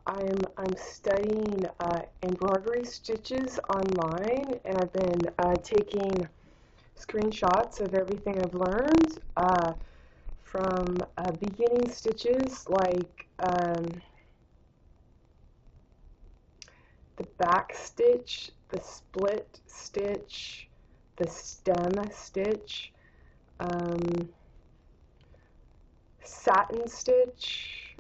I'm studying embroidery stitches online, and I've been taking screenshots of everything I've learned from beginning stitches like the back stitch, the split stitch, the stem stitch, satin stitch,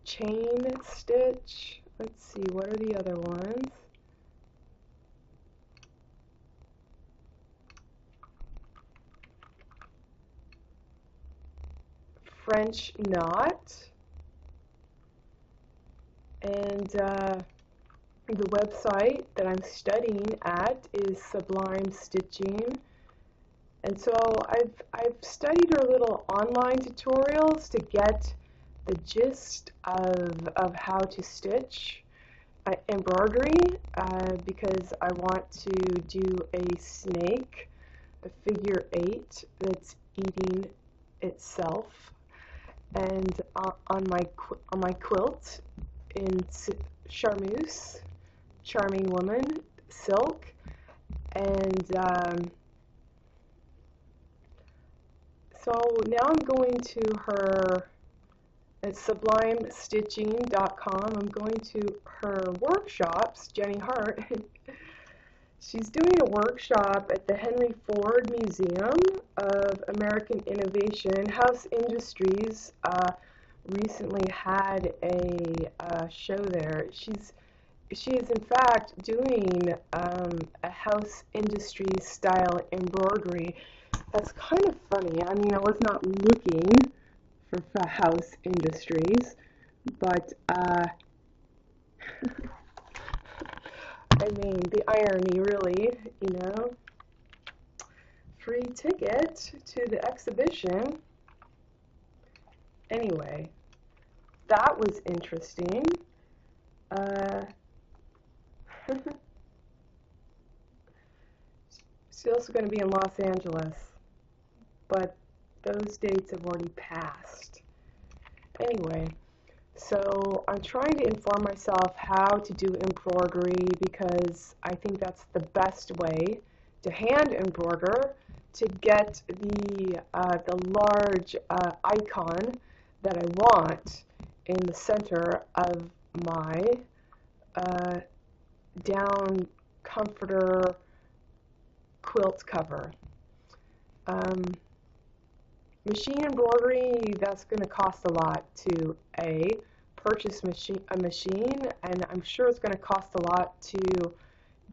chain stitch. Let's see, what are the other ones? French knot, and the website that I'm studying at is Sublime Stitching. And so I've studied her little online tutorials to get the gist of how to stitch embroidery because I want to do a snake, a figure 8 that's eating itself, and on my quilt in charmeuse, charming woman silk, and so now I'm going to her at sublimestitching.com. I'm going to her workshops, Jenny Hart. She's doing a workshop at the Henry Ford Museum of American Innovation. House Industries recently had a show there. She is in fact doing a house industry style embroidery. That's kind of funny. I mean, I was not looking for house industries, but I mean, the irony, really, you know. Free ticket to the exhibition. Anyway, that was interesting. She's also going to be in Los Angeles, but those dates have already passed. Anyway, so I'm trying to inform myself how to do embroidery because I think that's the best way to hand embroider to get the large icon that I want in the center of my down comforter quilt cover. Machine embroidery, that's going to cost a lot to purchase a machine, and I'm sure it's going to cost a lot to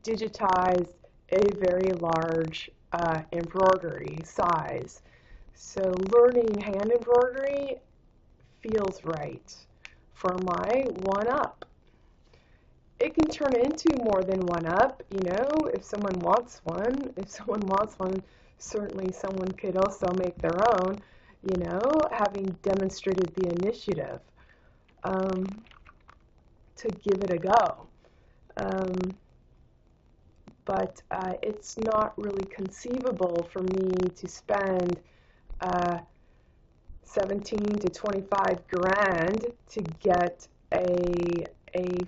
digitize a very large embroidery size. So learning hand embroidery feels right for my one-up. It can turn into more than one-up, you know, if someone wants one. If someone wants one, certainly someone could also make their own, you know, having demonstrated the initiative to give it a go. But it's not really conceivable for me to spend 17 to 25 grand to get a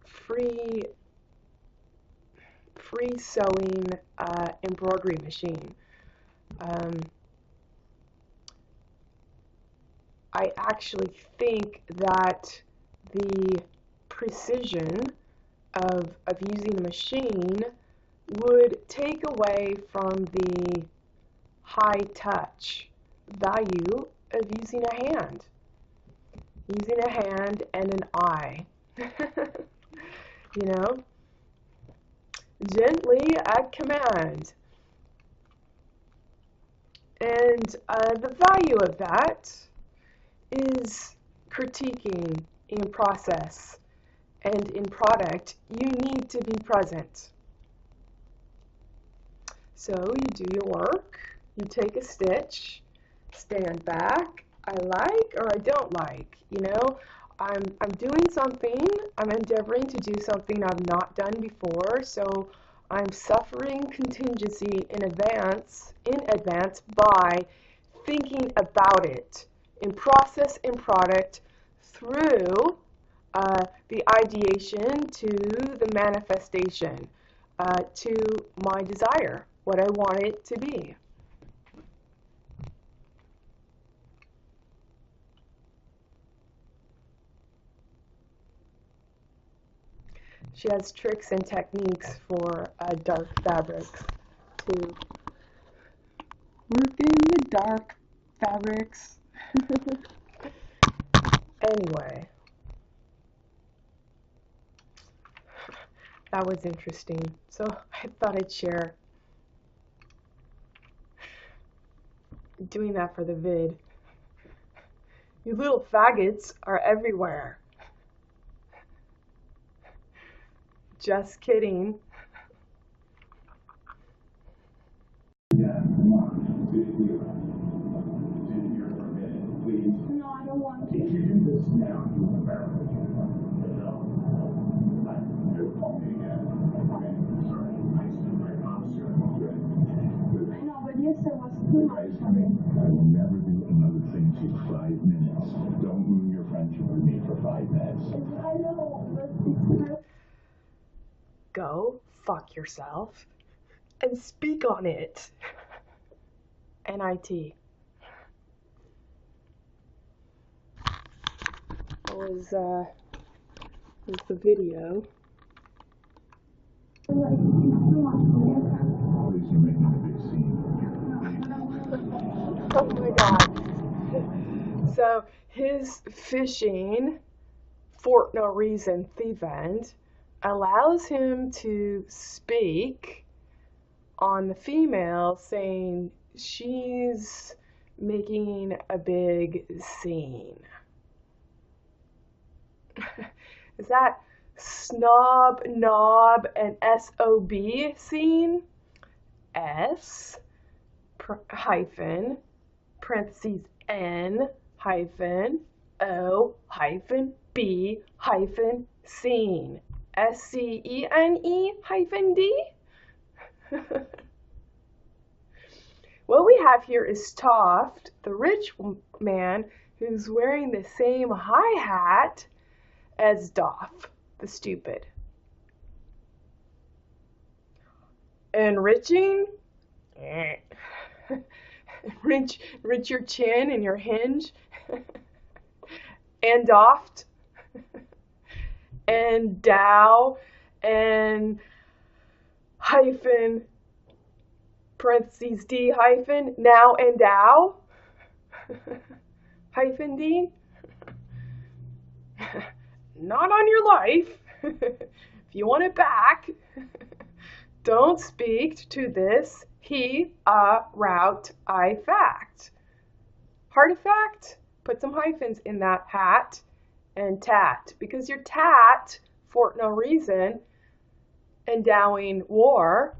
free sewing embroidery machine. I actually think that the precision of using a machine would take away from the high touch value of using a hand. Using a hand and an eye. You know? Gently at command. And the value of that is critiquing in process and in product. You need to be present. So you do your work, you take a stitch, stand back, I like or I don't like, you know. I'm doing something, I'm endeavoring to do something I've not done before, so I'm suffering contingency in advance by thinking about it in process and product through the ideation to the manifestation, to my desire, what I want it to be. She has tricks and techniques for dark fabrics to work in the dark fabrics. Anyway, that was interesting. So I thought I'd share doing that for the vid. You little faggots are everywhere. Just kidding. No, I don't want to. If you do this now, you will embarrass me. Call me again. Okay, sorry. I promise you I won't do it. I know, but yesterday was too much. I will never do another thing to 5 minutes. Don't ruin your friendship with me for 5 minutes. I know, but it's Go fuck yourself and speak on it. NIT. That was the video. too much for you. Please, you're making a big scene. Oh my god. So his fishing for no reason thievent allows him to speak on the female, saying she's making a big scene. Is that snob, knob, and SOB scene? S hyphen parentheses N hyphen O hyphen B hyphen scene. SCENE hyphen D? What we have here is Toft, the rich man, who's wearing the same hi-hat as Doff, the stupid. Enriching? Rich your chin and your hinge. And Doft. And Dow. And hyphen parentheses D hyphen now and Dow hyphen D. Not on your life. If you want it back, don't speak to this he, route, I fact. Artifact, put some hyphens in that hat, and tat, because you're tat for no reason, endowing war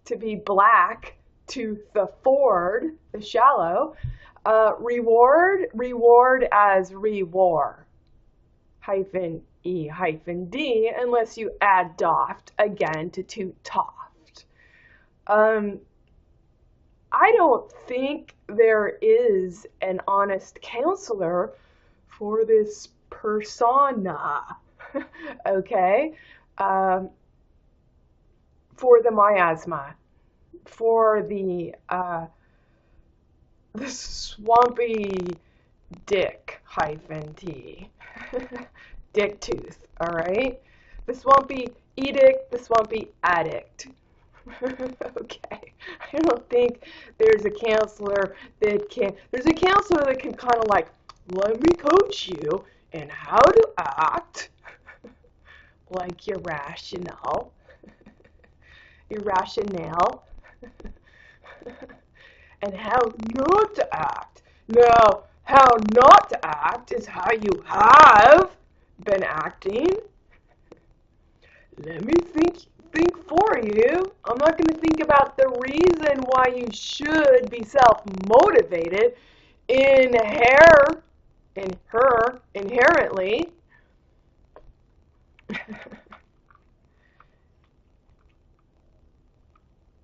to be black to the ford, the shallow, reward as rewar, hyphen E hyphen D, unless you add doft again to toft. I don't think there is an honest counselor for this persona, okay? For the miasma, for the swampy dick hyphen T, dick tooth, all right? The swampy edict, the swampy addict. Okay, I don't think there's a counselor that can, there's a counselor that can kind of like, let me coach you in how to act like your rationale, and how not to act. Now, how not to act is how you have been acting. Let me think for you. I'm not going to think about the reason why you should be self-motivated in her inherently.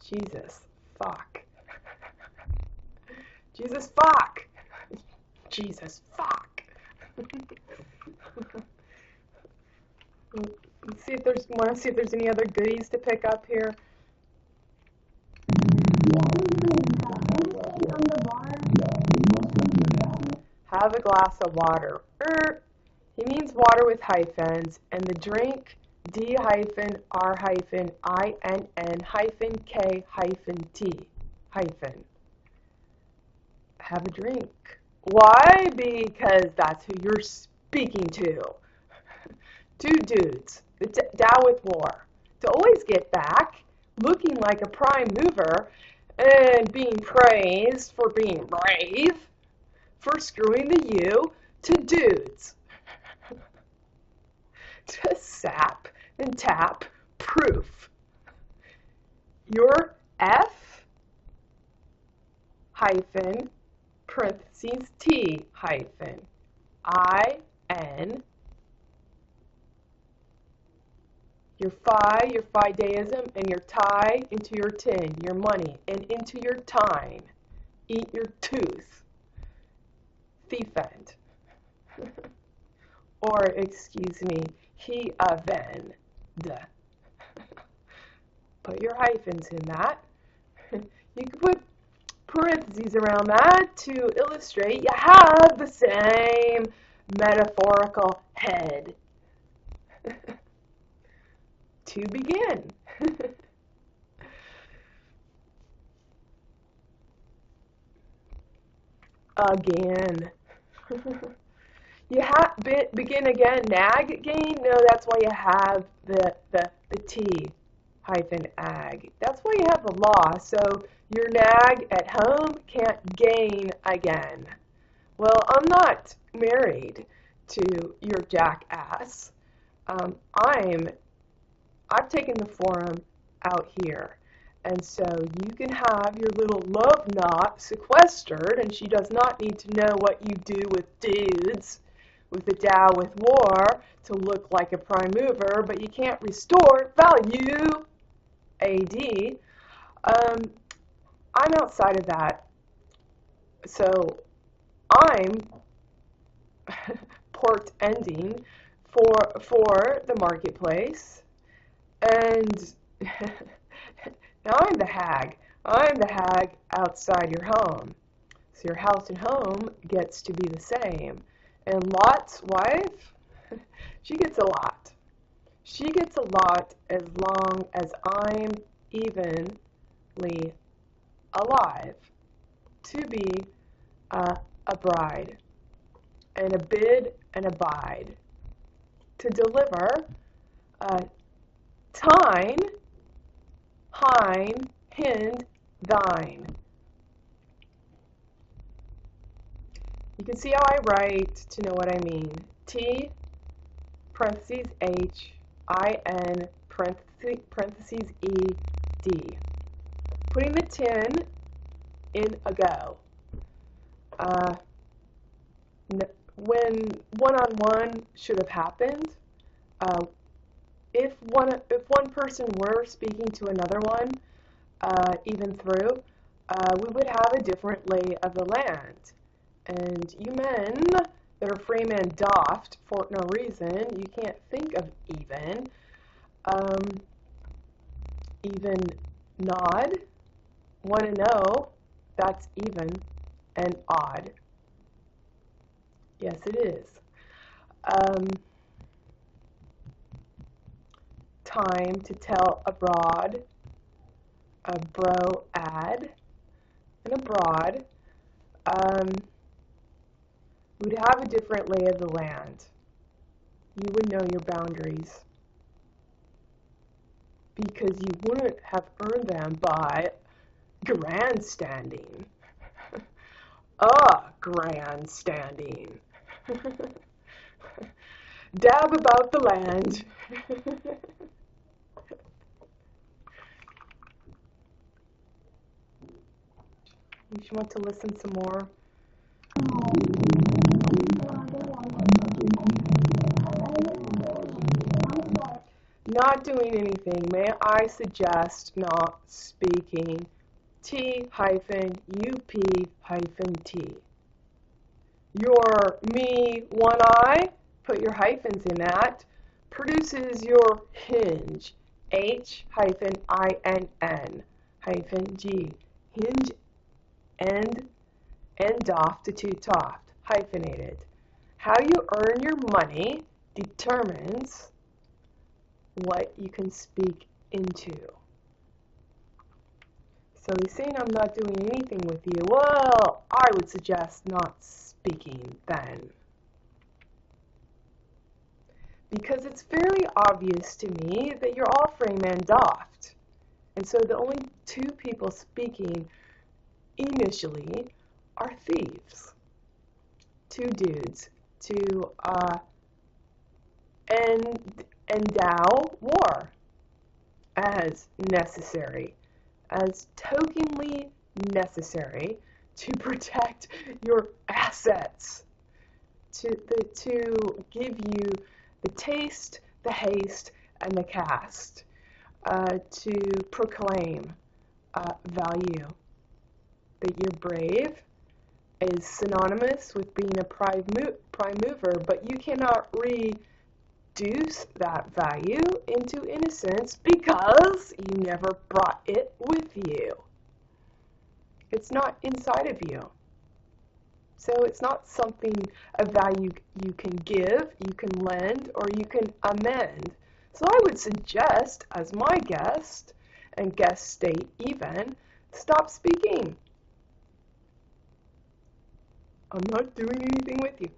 Jesus fuck. Jesus fuck. Jesus, fuck. Let's see if there's, want to see if there's any other goodies to pick up here. Have a glass of water. He means water with hyphens, and the drink D-R-I-N-N-K-T hyphen. Have a drink. Why? Because that's who you're speaking to. Two dudes, down with war, to always get back, looking like a prime mover, and being praised for being brave, for screwing the U to dudes. To sap and tap proof. Your F hyphen parentheses T hyphen I-N. Your fideism, and your tie into your tin, your money, and into your time. Eat your tooth. Thiefend. Or, excuse me, he avend. Put your hyphens in that. You can put parentheses around that to illustrate you have the same metaphorical head. To begin. Again. You have begin again, nag again. No, that's why you have the T hyphen ag. That's why you have the law. So your nag at home can't gain again. Well, I'm not married to your jackass. I've taken the forum out here. And so you can have your little love knot sequestered, and she does not need to know what you do with dudes, with the Dow with war, to look like a prime mover, but you can't restore value, AD. I'm outside of that. So I'm port ending for the marketplace, and now I'm the hag. I'm the hag outside your home. So your house and home gets to be the same. And Lot's wife, she gets a lot. She gets a lot as long as I'm evenly alive to be a bride and a bid and abide to deliver tine, hein, hind, thine. You can see how I write to know what I mean. T, parentheses H, I-N, parentheses E, D. Putting the tin in a go. When one-on-one should have happened, if one person were speaking to another one, even through, we would have a different lay of the land. And you men that are free men doffed for no reason, you can't think of even nod, want to know, that's even, and odd. Yes, it is. Time to tell abroad, a bro ad, and abroad. We'd have a different lay of the land. You would know your boundaries, because you wouldn't have earned them by grandstanding. Grandstanding. Dab about the land. You want to listen some more? Not doing anything. May I suggest not speaking? T-U-P-T. Your me, one eye, put your hyphens in that, produces your hinge, H-I-N-N hyphen G, hinge, and doft to toft, hyphenated. How you earn your money determines what you can speak into. So he's saying I'm not doing anything with you. Well, I would suggest not speaking then. Because it's very obvious to me that you're all frame and doft. And so the only two people speaking initially are thieves. Two dudes to endow war as necessary, as tokenly necessary to protect your assets, to give you the taste, the haste, and the cast, to proclaim value. That you're brave is synonymous with being a prime mover, but you cannot reduce that value into innocence because you never brought it with you. It's not inside of you. So it's not something of value you can give, you can lend, or you can amend. So I would suggest, as my guest, and guest state even, stop speaking. I'm not doing anything with you.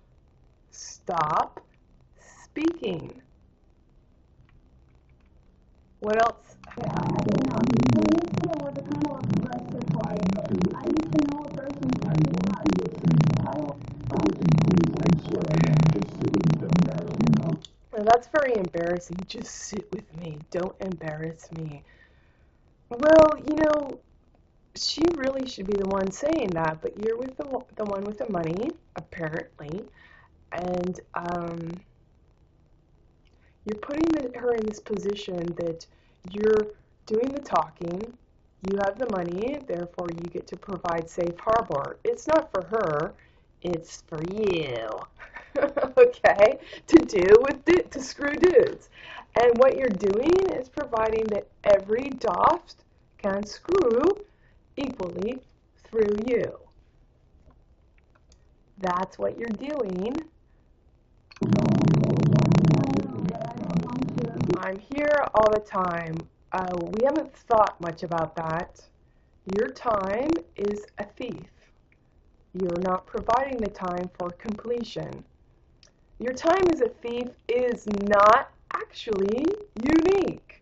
Stop speaking. What else? Yeah, I don't know. So yesterday was a kind of aggressive way. I need to know a person to I swear I don't just sit with me, don't embarrass me, no. Well, that's very embarrassing. Just sit with me. Don't embarrass me. Well, you know, she really should be the one saying that, but you're with the one with the money, apparently, and you're putting her in this position that you're doing the talking, you have the money, therefore you get to provide safe harbor. It's not for her, it's for you, okay, to screw dudes. And what you're doing is providing that every doft can screw equally through you. That's what you're doing. I'm here all the time. We haven't thought much about that. Your time is a thief. You're not providing the time for completion. Your time as a thief is not actually unique.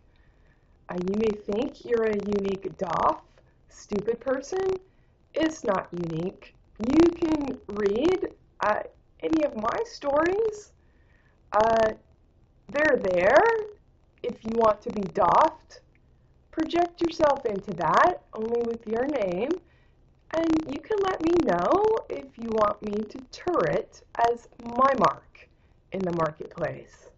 You may think you're a unique doff, stupid person. It's not unique. You can read any of my stories. They're there if you want to be doffed. Project yourself into that, only with your name, and you can let me know if you want me to turret as my mark in the marketplace.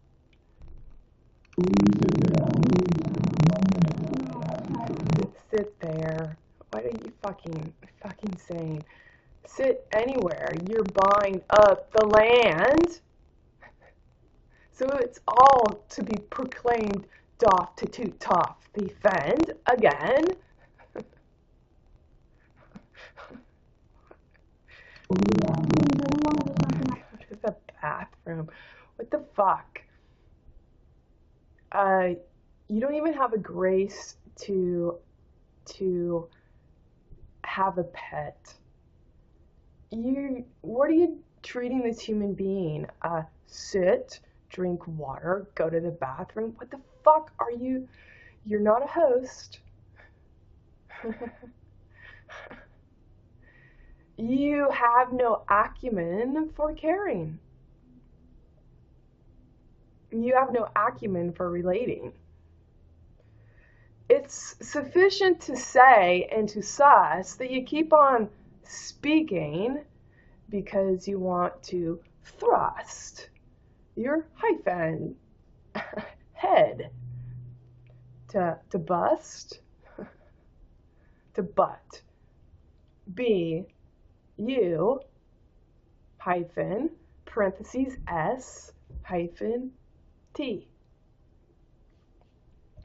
Sit there. What are you fucking saying? Sit anywhere. You're buying up the land. So it's all to be proclaimed doff to toot toff defend again. Go to the bathroom. What the fuck? You don't even have a grace to have a pet. What are you treating this human being? Sit, drink water, go to the bathroom. What the fuck are you? You're not a host. You have no acumen for caring. You have no acumen for relating. It's sufficient to say and to suss that you keep on speaking because you want to thrust your hyphen head to bust, to butt, be you hyphen parentheses S hyphen T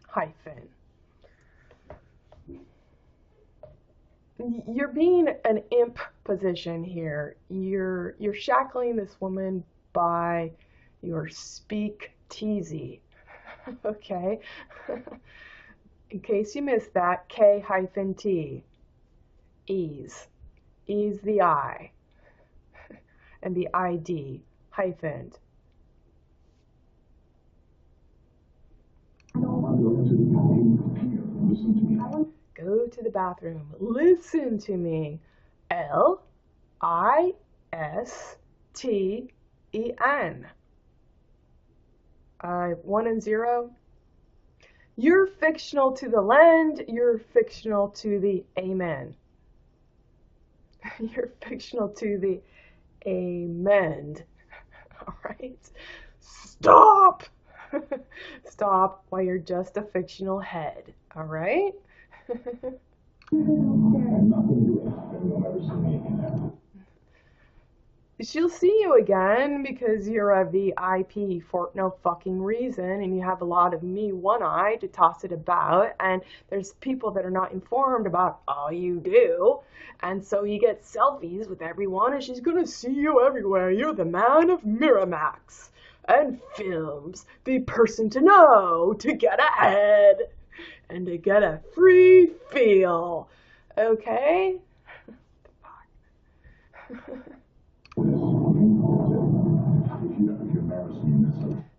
hyphen. You're being an imp position here. You're shackling this woman by your speak teasy. Okay? In case you missed that, K hyphen T. Ease. Ease the I. And the ID hyphened. Listen to me. Go to the bathroom. Listen to me. L-I-S-T-E-N. 1 and 0. You're fictional to the lend. You're fictional to the amen. You're fictional to the amend. All right? Stop! Stop while you're just a fictional head. All right? I'm not going to do it. You'll never see me again. She'll see you again because you're a VIP for no fucking reason and you have a lot of me one-eye to toss it about, and there's people that are not informed about all you do, and so you get selfies with everyone and she's gonna see you everywhere. You're the man of Miramax and films, the person to know to get ahead and to get a free feel. Okay?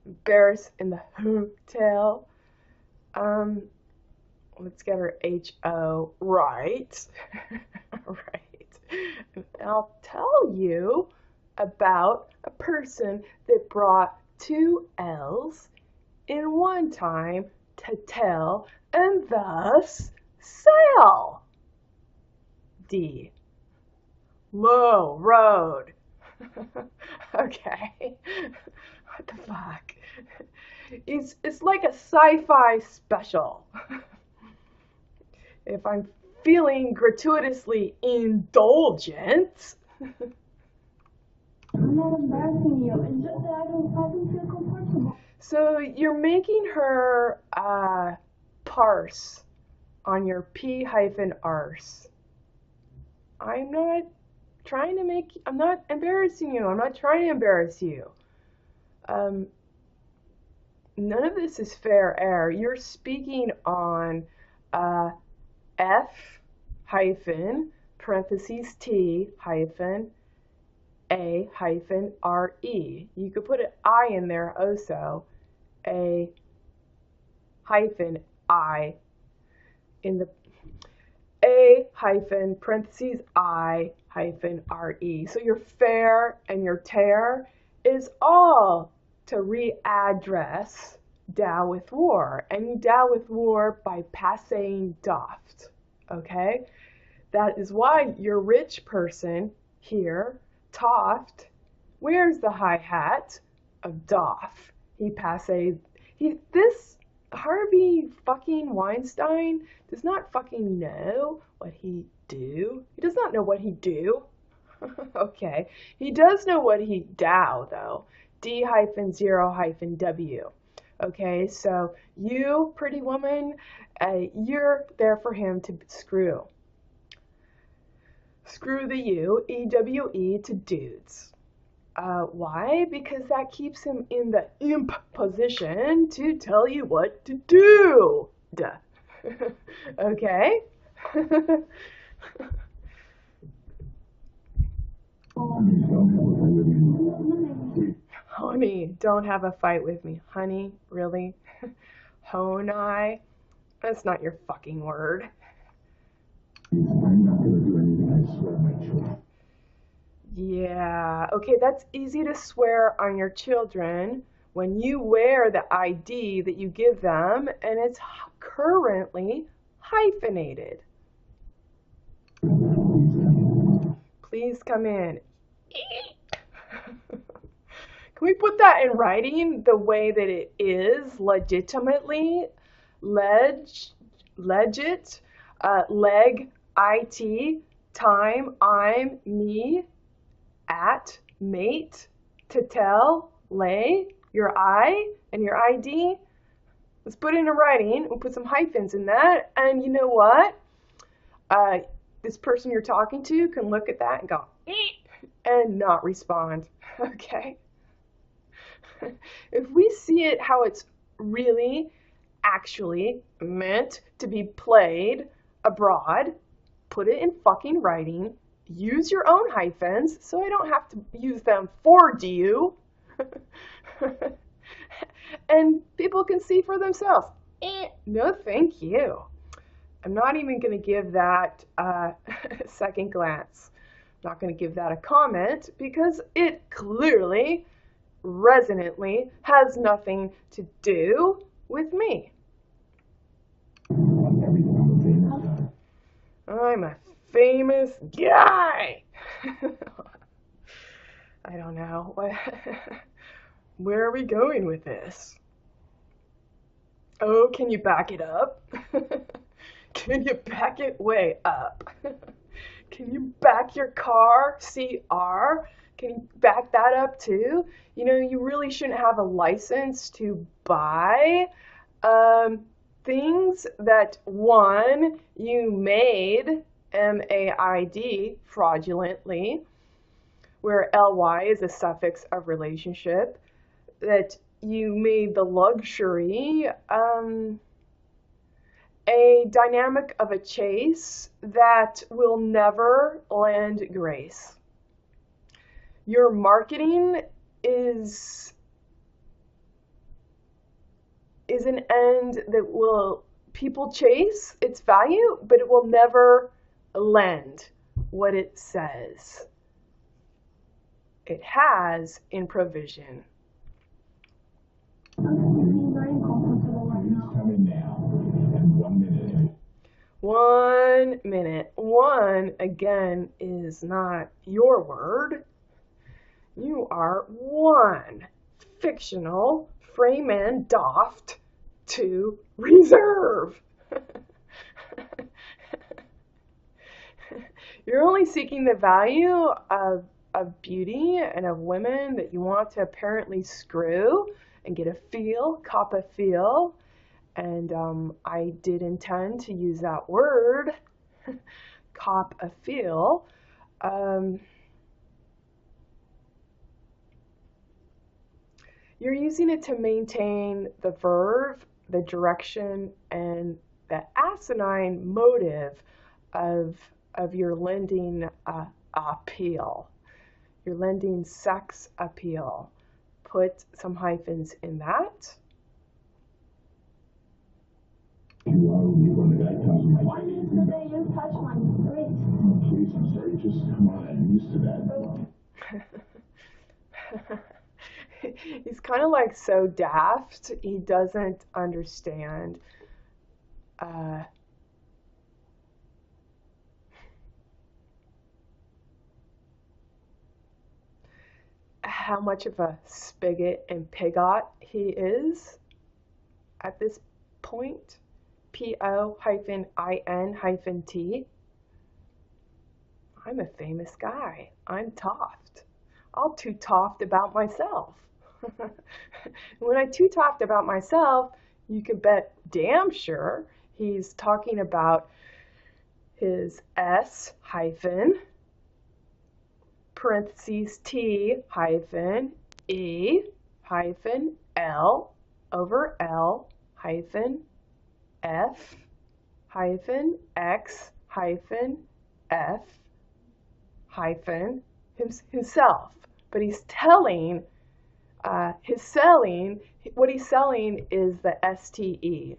Embarrass in the hotel. Let's get her H-O right. Right. And I'll tell you about a person that brought 2 L's in one time to tell and thus sell. D. Low road. Okay. What the fuck? It's like a sci-fi special. If I'm feeling gratuitously indulgent. I'm not embarrassing you. It's just that I don't feel comfortable. So you're making her parse on your P hyphen arse. I'm not embarrassing you. I'm not trying to embarrass you. None of this is fair air. You're speaking on F hyphen parentheses T hyphen A hyphen R-E. You could put an I in there also. A hyphen I in the A hyphen parentheses I hyphen R-E. So your fair and your tear is all to readdress Dow with war. And you Dow with war by passing doft. Okay? That is why your rich person here, Toft, wears the hi-hat of doff. This Harvey fucking Weinstein does not fucking know what he do. He does not know what he do. Okay. He does know what he Dow, though. D-0-W. Okay, so you, pretty woman, you're there for him to screw. Screw the U, E-W-E, to dudes. Why? Because that keeps him in the imp position to tell you what to do. Duh. Okay? Honey, don't have a fight with me. Honey, really? Honey? That's not your fucking word. I'm not going to do anything, I swear, my children. Yeah, okay, that's easy to swear on your children when you wear the ID that you give them and it's currently hyphenated. Please come in. Can we put that in writing the way that it is legitimately? Legit, leg, IT, time, I'm, me, at, mate, to tell, lay, your I, and your ID. Let's put it in writing and put some hyphens in that. And you know what? This person you're talking to can look at that and go, and not respond. Okay? If we see it how it's really, actually meant to be played abroad, put it in fucking writing, use your own hyphens so I don't have to use them for you. And people can see for themselves. No, thank you. I'm not even going to give that a second glance. I'm not going to give that a comment because it clearly, resonantly, has nothing to do with me. I'm a famous guy. I don't know. Where are we going with this? Oh, can you back it up? Can you back it way up? Can you back your car, CR? Can you back that up too? You know, you really shouldn't have a license to buy things that, one, you made, M-A-I-D, fraudulently, where L-Y is a suffix of relationship, that you made the luxury, a dynamic of a chase that will never lend grace. Your marketing is an end that will people chase its value, but it will never lend what it says it has in provision. I'm very comfortable right Please now. come in now. And 1 minute. 1 minute. One, again, is not your word. You are one fictional Freeman doffed to reserve. You're only seeking the value of beauty and of women that you want to apparently screw and get a feel, cop a feel. And I did intend to use that word, cop a feel. You're using it to maintain the verve, the direction, and the asinine motive of your lending appeal. Your lending sex appeal. Put some hyphens in that. You are when the guy comes to my Why yesterday you touched my wrist? Please, I'm sorry. Just come on. I'm used to that. He's kind of like so daft, he doesn't understand how much of a spigot and pigot he is at this point. P-O-I-N-T. I'm a famous guy. I'm toffed. I'll too toffed about myself. When I too toffed about myself, you can bet damn sure he's talking about his S hyphen parentheses T hyphen E hyphen L over L hyphen F hyphen X hyphen F hyphen himself. But he's telling what he's selling is the STE,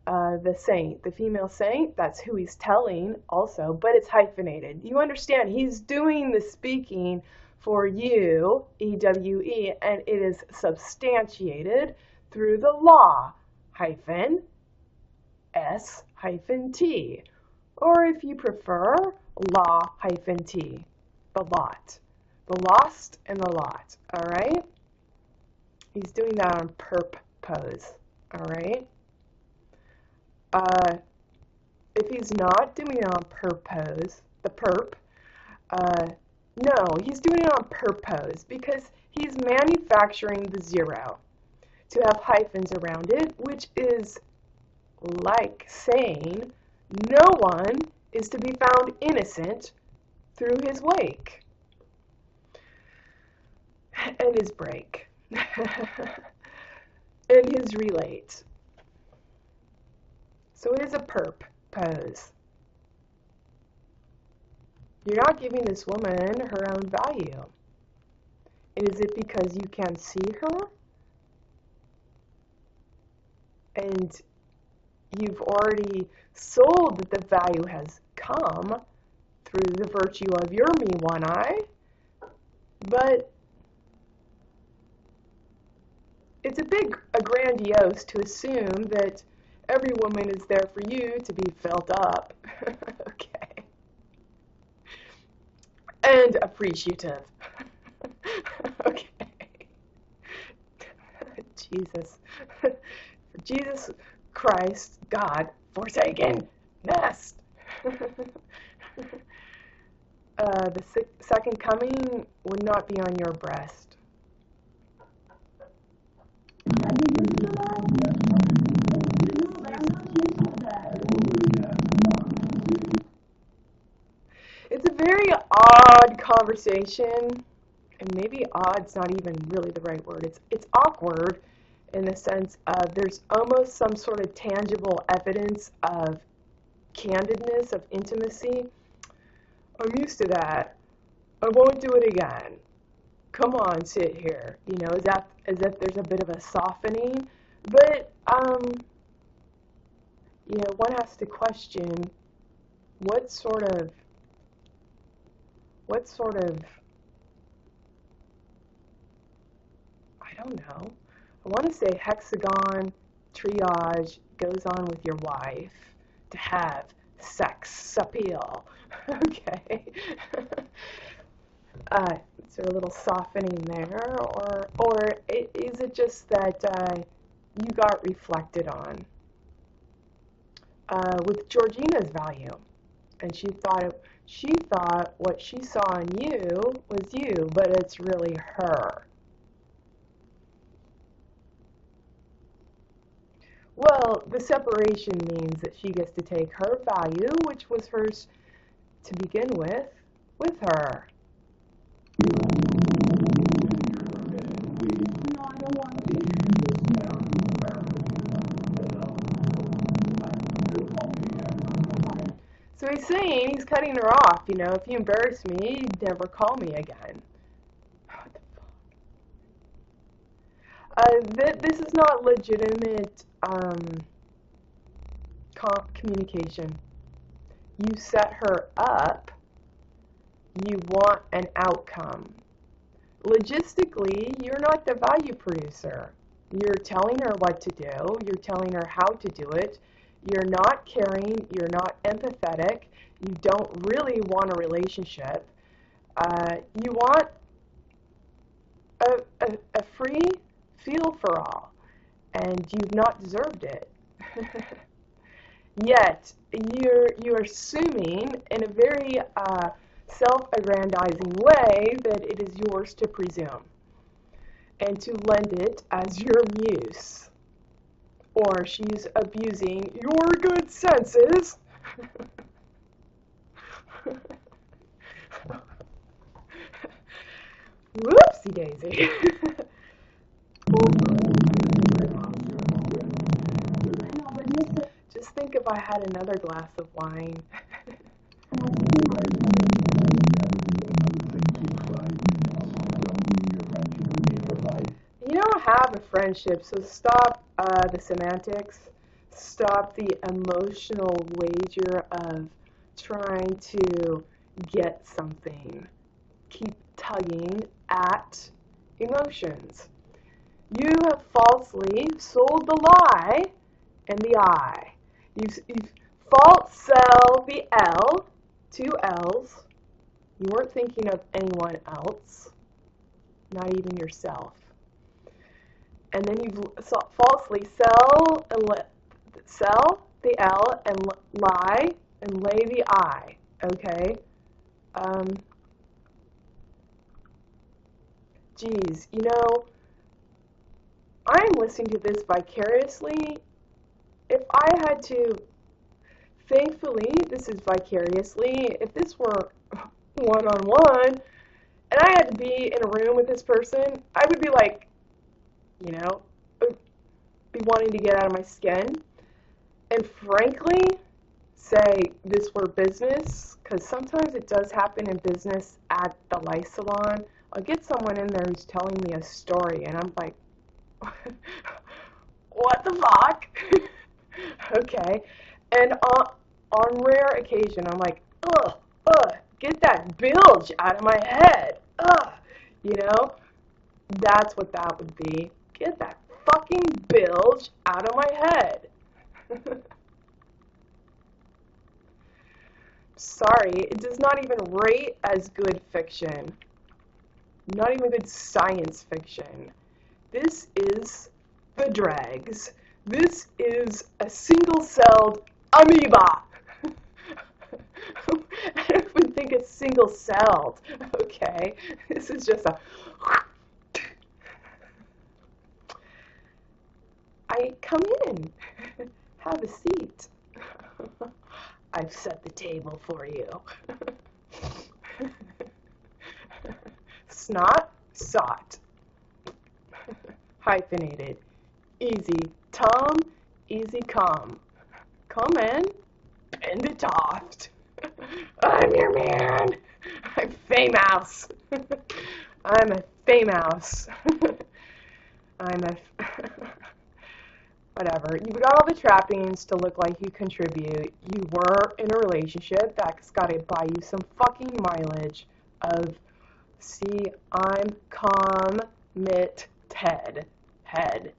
the saint, the female saint. That's who he's telling also, but it's hyphenated. You understand, he's doing the speaking for you, EWE, and it is substantiated through the law, hyphen S hyphen T, or if you prefer, law hyphen T, the lot, the lost and the lot, all right? He's doing that on purpose, all right? If he's not doing it on purpose, the perp, No, he's doing it on purpose because he's manufacturing the zero to have hyphens around it, which is like saying no one is to be found innocent through his wake and his break and his relate. So it is a perp pose. You're not giving this woman her own value. Is it because you can't see her? And you've already sold that the value has come through the virtue of your me one eye, but it's a grandiose to assume that every woman is there for you to be felt up. Okay. And appreciative. Okay. Jesus. For Jesus Christ, God, forsaken, nest. The second coming would not be on your breast. Have you used to that? No, but I'm not used to that. It's a very odd conversation, and maybe odd's not even really the right word. It's awkward in the sense of there's almost some sort of tangible evidence of candidness, of intimacy. I'm used to that. I won't do it again. Come on, sit here. You know, as if there's a bit of a softening. But, you know, one has to question what sort of, I don't know. I want to say hexagon triage goes on with your wife to have sex appeal. Okay. Is there a little softening there, or is it just that you got reflected on with Georgina's value, and she thought what she saw in you was you, but it's really her. Well, the separation means that she gets to take her value, which was hers to begin with her. No, I don't want to. So he's saying, he's cutting her off, you know, if you embarrass me, never call me again. What the fuck? This is not legitimate communication. You set her up, you want an outcome. Logistically, you're not the value producer. You're telling her what to do, you're telling her how to do it, you're not caring, you're not empathetic, you don't really want a relationship. You want a free feel for all, and you've not deserved it. Yet, you're assuming in a very self-aggrandizing way that it is yours to presume and to lend it as your muse. Or she's abusing your good senses. Whoopsie daisy. Just think if I had another glass of wine. You don't have a friendship, so stop the semantics. Stop the emotional wager of trying to get something. Keep tugging at emotions. You have falsely sold the lie and the I. You've false sell the L, two L's. You weren't thinking of anyone else, not even yourself. And then you've falsely sell the L and lie and lay the I. Okay. geez, you know, I'm listening to this vicariously. If I had to, thankfully, this is vicariously, if this were one-on-one, and I had to be in a room with this person, I would be like, you know, be wanting to get out of my skin. And frankly, say this were business, because sometimes it does happen in business at the life salon. I'll get someone in there who's telling me a story, and I'm like, what the fuck? Okay. And on rare occasion, I'm like, get that bilge out of my head. You know, that's what that would be. Get that fucking bilge out of my head. Sorry, it does not even rate as good fiction. Not even good science fiction. This is the dregs. This is a single-celled amoeba. I don't even think it's single-celled. Okay, this is just a... I come in. Have a seat. I've set the table for you. Snot, sot. Hyphenated. Easy Tom, easy calm. Come in, bend it oft. I'm your man. I'm famous. I'm a famous. I'm a... Whatever. You've got all the trappings to look like you contribute. You were in a relationship. That's got to buy you some fucking mileage of, see, I'm committed. Head.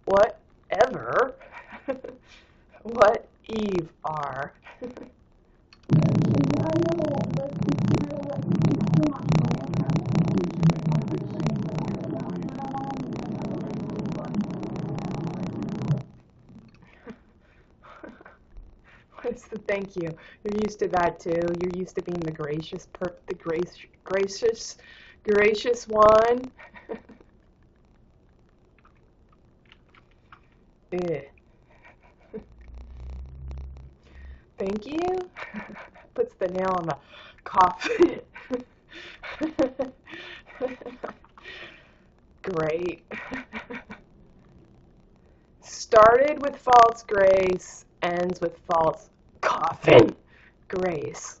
Whatever. What Eve are. What's the thank you? You're used to that too. You're used to being the gracious gracious one. Thank you. Puts the nail on the coffin. Great. Started with false grace, ends with false coffin grace.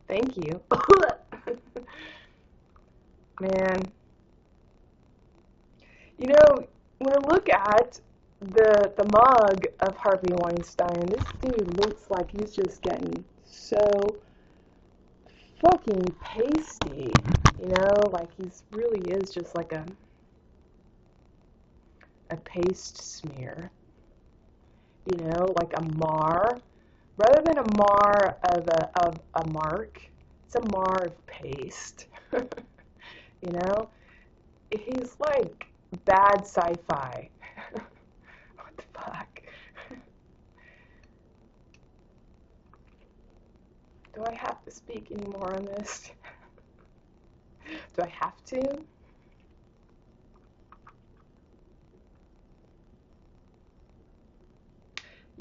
Thank you. Man. You know, when I look at the mug of Harvey Weinstein, this dude looks like he's just getting so fucking pasty. You know, like he's really is just like a paste smear. You know, like a mar. Rather than a mar of a mark, it's a mar of paste. You know? He's like bad sci-fi. What the fuck? Do I have to speak any more on this? Do I have to?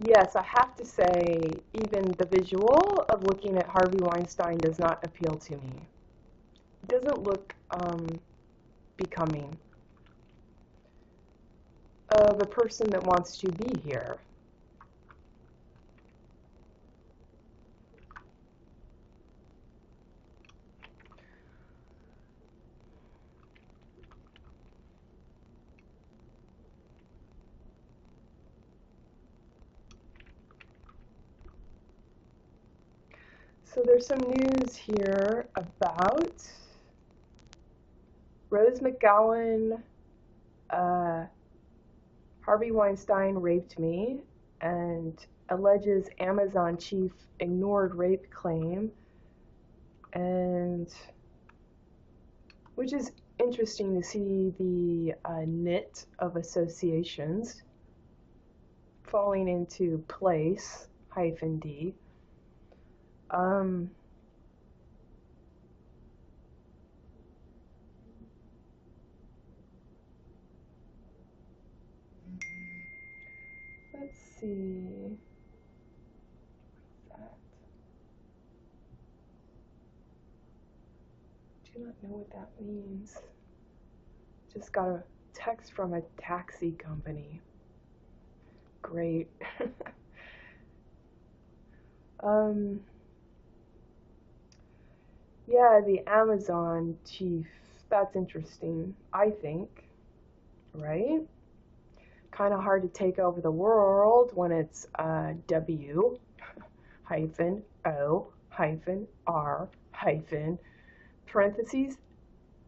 Yes, I have to say, even the visual of looking at Harvey Weinstein does not appeal to me. It doesn't look becoming of a person that wants to be here. So there's some news here about Rose McGowan, Harvey Weinstein raped me, and alleges Amazon chief ignored rape claim, and which is interesting to see the knit of associations falling into place, -D. see. What's that? Do not know what that means. Just got a text from a taxi company. Great. Yeah, the Amazon chief. That's interesting, I think, right? Kind of hard to take over the world when it's W hyphen O hyphen R hyphen parentheses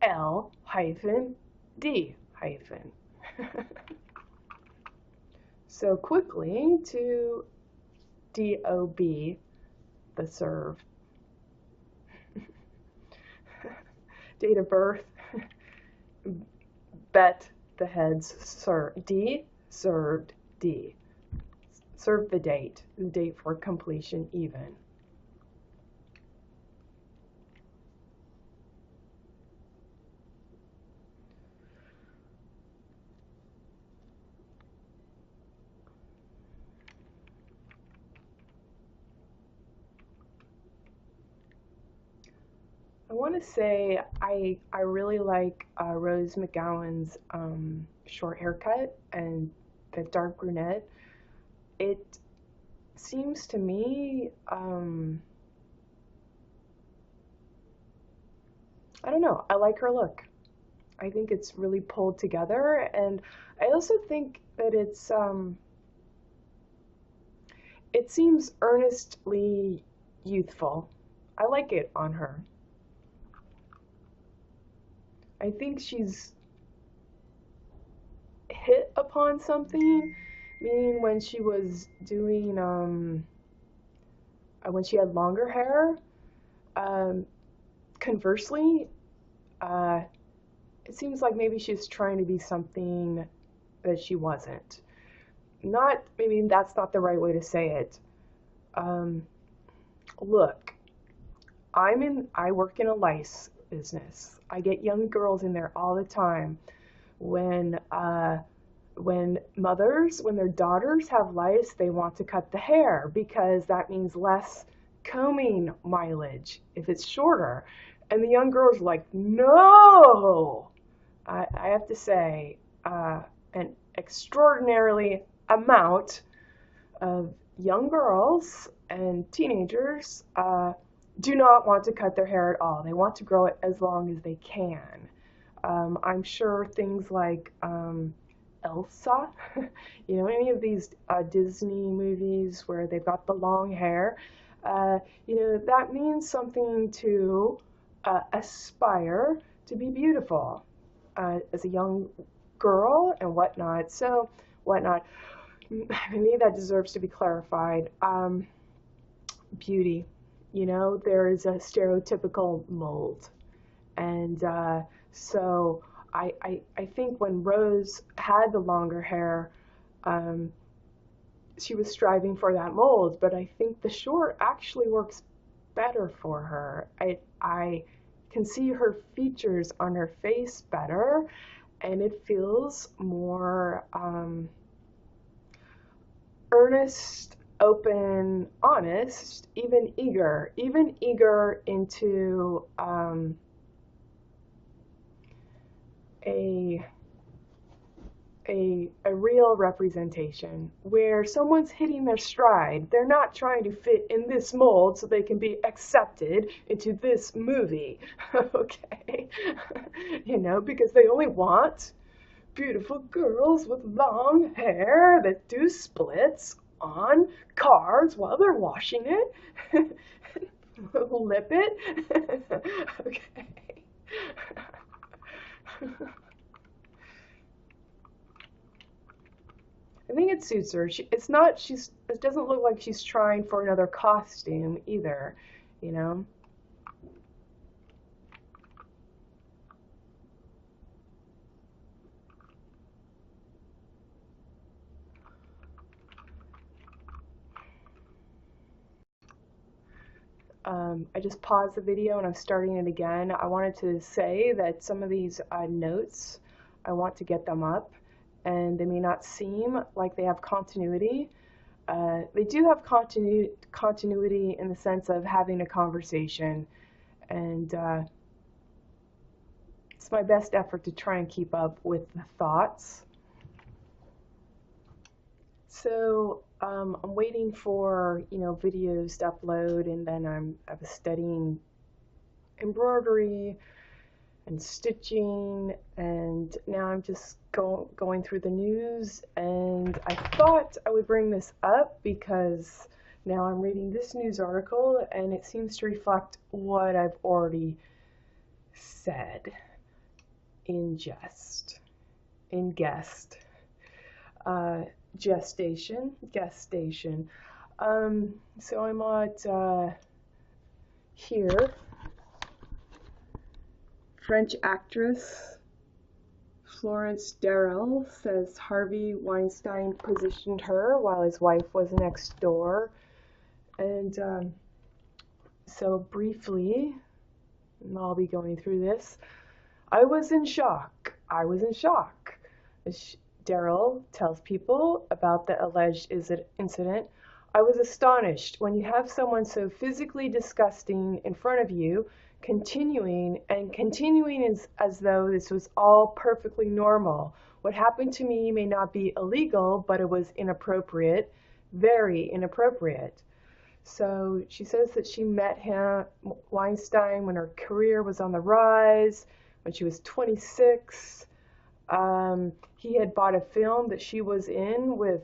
L hyphen D hyphen. So quickly to DOB, the serve. Date of birth, bet the heads, D, served, D. Serve the date for completion even. I want to say I really like Rose McGowan's short haircut and the dark brunette. It seems to me, I don't know, I like her look. I think it's really pulled together, and I also think that it seems earnestly youthful. I like it on her. I think she's hit upon something, meaning when she was doing, when she had longer hair. Conversely, it seems like maybe she's trying to be something that she wasn't. Maybe that's not the right way to say it. Look, I work in a lice business. I get young girls in there all the time. When their daughters have lice, they want to cut the hair because that means less combing mileage if it's shorter. And the young girls are like, no! I have to say, an extraordinarily amount of young girls and teenagers do not want to cut their hair at all. They want to grow it as long as they can. I'm sure things like Elsa, any of these Disney movies where they've got the long hair, that means something to aspire to be beautiful as a young girl and whatnot. So, maybe that deserves to be clarified. Beauty, there is a stereotypical mold. And so I think when Rose had the longer hair, she was striving for that mold, but I think the short actually works better for her. I can see her features on her face better, and it feels more earnest, open, honest, even eager into a real representation where someone's hitting their stride. They're not trying to fit in this mold so they can be accepted into this movie, okay? Because they only want beautiful girls with long hair that do splits on cars while they're washing it, lip it, okay. I think it suits her. It doesn't look like she's trying for another costume either, I just paused the video and I'm starting it again. I wanted to say that some of these notes, I want to get them up, and they may not seem like they have continuity, they do have continuity in the sense of having a conversation, and it's my best effort to try and keep up with the thoughts. So I'm waiting for videos to upload, and then I was studying embroidery and stitching, and now I'm just going through the news, and I thought I would bring this up because now I'm reading this news article and it seems to reflect what I've already said in guest, gestation. So I'm at here. French actress Florence Darel says Harvey Weinstein positioned her while his wife was next door. And so briefly, and I'll be going through this, I was in shock. As Darel tells people about the alleged incident, I was astonished when you have someone so physically disgusting in front of you, continuing as though this was all perfectly normal. What happened to me may not be illegal, but it was inappropriate, very inappropriate. So she says that she met Weinstein, when her career was on the rise, when she was 26. He had bought a film that she was in with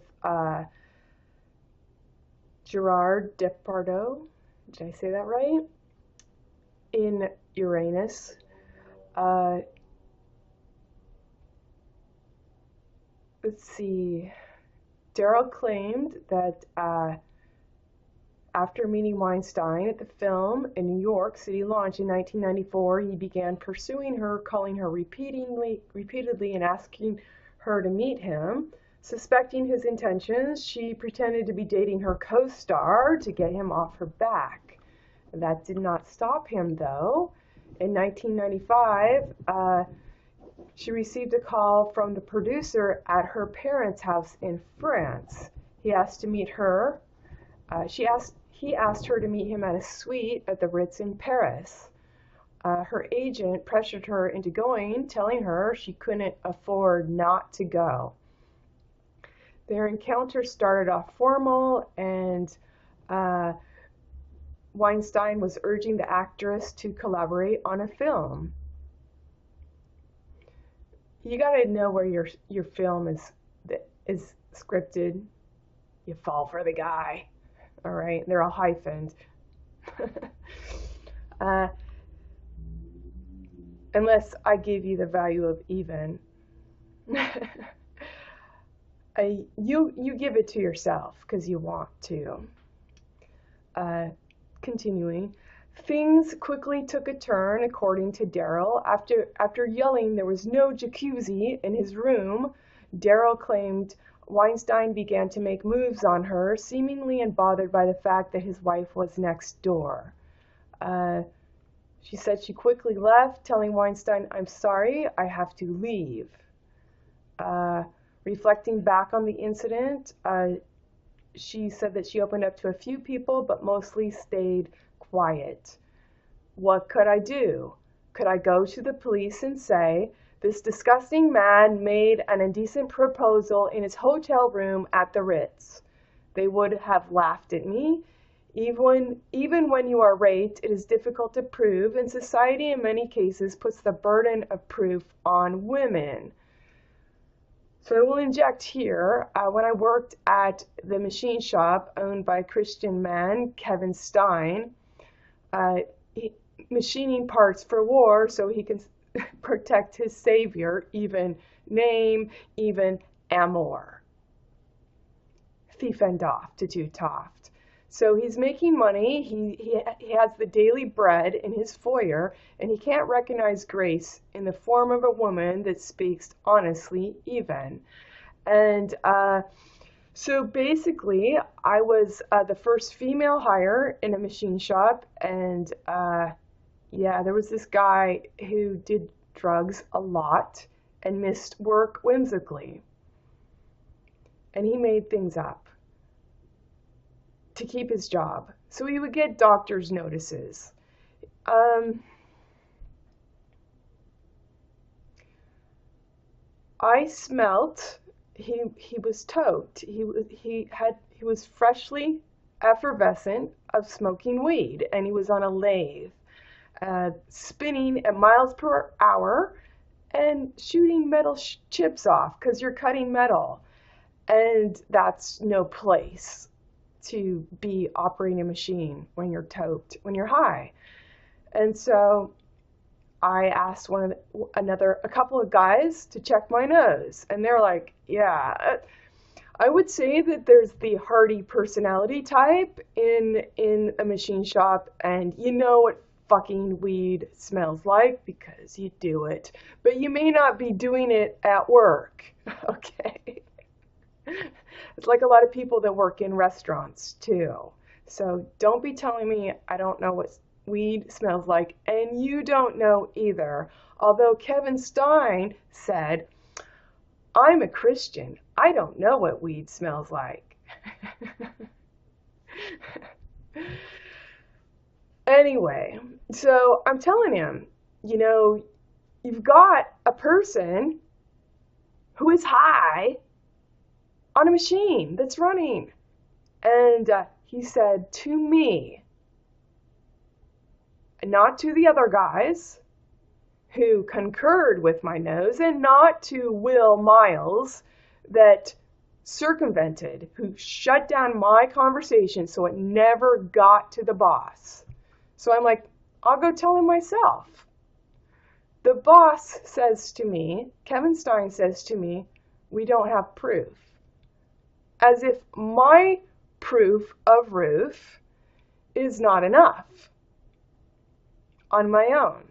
Gerard Depardieu. Did I say that right? In Uranus. Let's see. Darel claimed that after meeting Weinstein at the film in New York City launch in 1994, he began pursuing her, calling her repeatedly and asking her to meet him. Suspecting his intentions, she pretended to be dating her co-star to get him off her back. That did not stop him, though. In 1995, she received a call from the producer at her parents' house in France. He asked to meet her. He asked her to meet him at a suite at the Ritz in Paris. Her agent pressured her into going, telling her she couldn't afford not to go. Their encounter started off formal, and Weinstein was urging the actress to collaborate on a film. You gotta know where your film is scripted. You fall for the guy. All right, they're all hyphened. Unless I give you the value of even. You give it to yourself because you want to. Continuing, things quickly took a turn, according to Darel. After yelling there was no jacuzzi in his room, Darel claimed Weinstein began to make moves on her, seemingly unbothered by the fact that his wife was next door. She said she quickly left, telling Weinstein, "I'm sorry, I have to leave." Reflecting back on the incident, she said that she opened up to a few people, but mostly stayed quiet. What could I do? Could I go to the police and say, this disgusting man made an indecent proposal in his hotel room at the Ritz? They would have laughed at me. Even when you are raped, it is difficult to prove, and society in many cases puts the burden of proof on women. So I will inject here, when I worked at the machine shop owned by a Christian man, Kevin Stein, machining parts for war so he can protect his savior, even name, even Amor. Thief and off to do Toft. So he's making money, he has the daily bread in his foyer, and he can't recognize grace in the form of a woman that speaks honestly even. And so basically, I was the first female hire in a machine shop, and yeah, there was this guy who did drugs a lot and missed work whimsically. And he made things up. to keep his job. So he would get doctor's notices. I smelt he was toked. He was freshly effervescent of smoking weed, and he was on a lathe, spinning at miles per hour and shooting metal chips off because you're cutting metal, and that's no place to be operating a machine when you're toked, when you're high. And so I asked a couple of guys to check my nose, and they're like, yeah, I would say that there's the hardy personality type in a machine shop, and you know what fucking weed smells like because you do it, but you may not be doing it at work. Okay. It's like a lot of people that work in restaurants too. So don't be telling me I don't know what weed smells like, and you don't know either. Although Kevin Stein said, I'm a Christian. I don't know what weed smells like. Anyway, so I'm telling him, you've got a person who is high on a machine that's running. And he said to me, not to the other guys who concurred with my nose, and not to Will Miles that circumvented, who shut down my conversation so it never got to the boss. So I'm like, I'll go tell him myself. The boss says to me, Kevin Stein says to me, we don't have proof. As if my proof of roof is not enough on my own.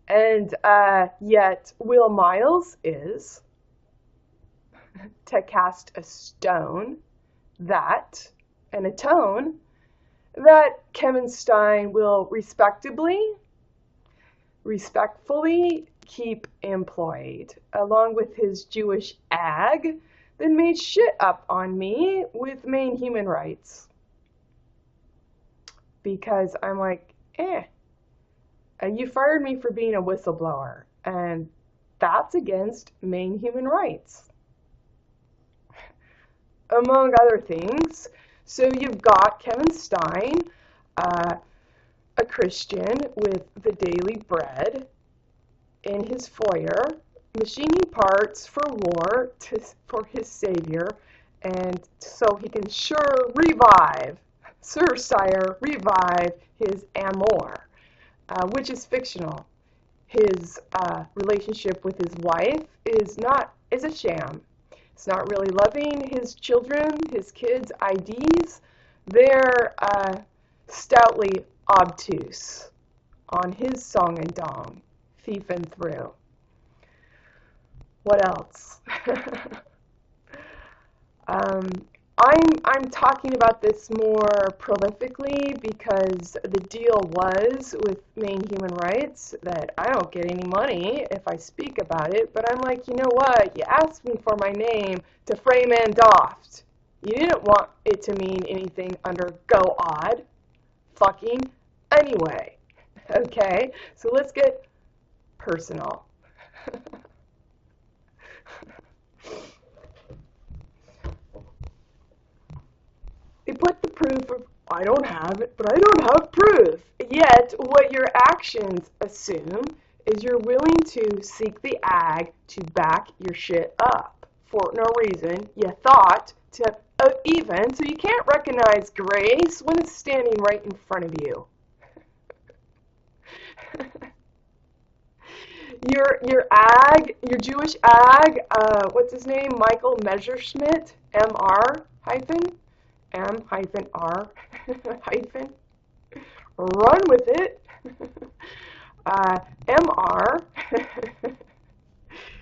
And yet Will Miles is to cast a stone that, and a tone, that Kevin Stein will respectfully keep employed, along with his Jewish ag that made shit up on me with Maine Human Rights. Because I'm like, you fired me for being a whistleblower, and that's against Maine Human Rights, among other things. So you've got Kevin Stein, a Christian with the daily bread in his foyer, machining parts for war for his savior, and so he can revive his amour, which is fictional. His relationship with his wife is a sham. It's not really loving his children, his kids' IDs. They're stoutly obtuse on his song and dong, thiefing through. What else? I'm talking about this more prolifically because the deal was with Maine Human Rights that I don't get any money if I speak about it, but I'm like, you know what? You asked me for my name to frame and doft. You didn't want it to mean anything under go odd. Fucking anyway. Okay? So let's get personal. They put the proof of, I don't have it, but I don't have proof. Yet, what your actions assume is you're willing to seek the ag to back your shit up. For no reason, you thought to even, so you can't recognize grace when it's standing right in front of you. Your Jewish ag, what's his name? Michael Messerschmidt, M.R. M-R hyphen, run with it, MR,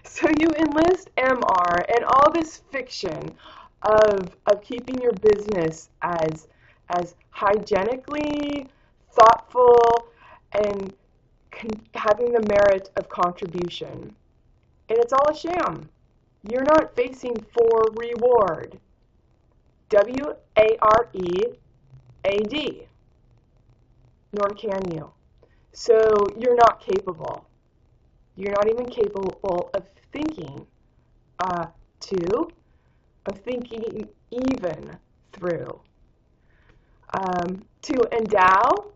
so you enlist MR and all this fiction of keeping your business as hygienically thoughtful and having the merit of contribution. And it's all a sham. You're not facing for reward. W-A-R-E-A-D. Nor can you. So you're not capable. You're not even capable of thinking of thinking even through. To endow,